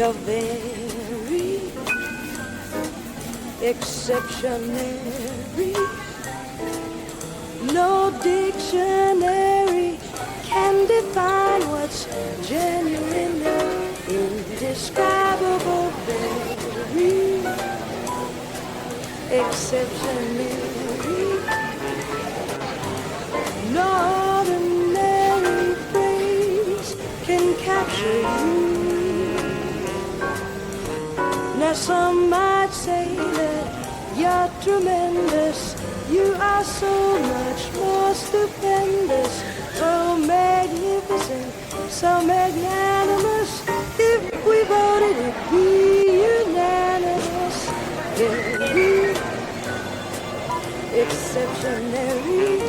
You're very exceptionary. No dictionary can define what's genuinely indescribable. Very exceptionary. No ordinary phrase can capture you. Now some might say that you're tremendous. You are so much more stupendous, so magnificent, so magnanimous. If we voted, it'd be unanimous. Very exceptionary.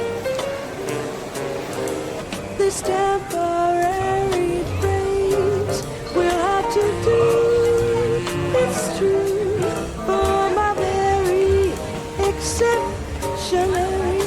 This temporary phrase we'll have to do. It's true for my very exceptionary.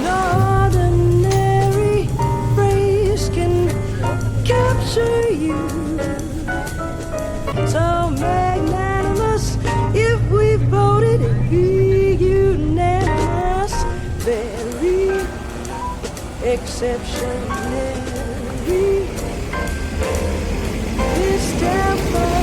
No ordinary phrase can capture you. So magnanimous, if we voted, it'd be unanimous. Very exceptionary. This temple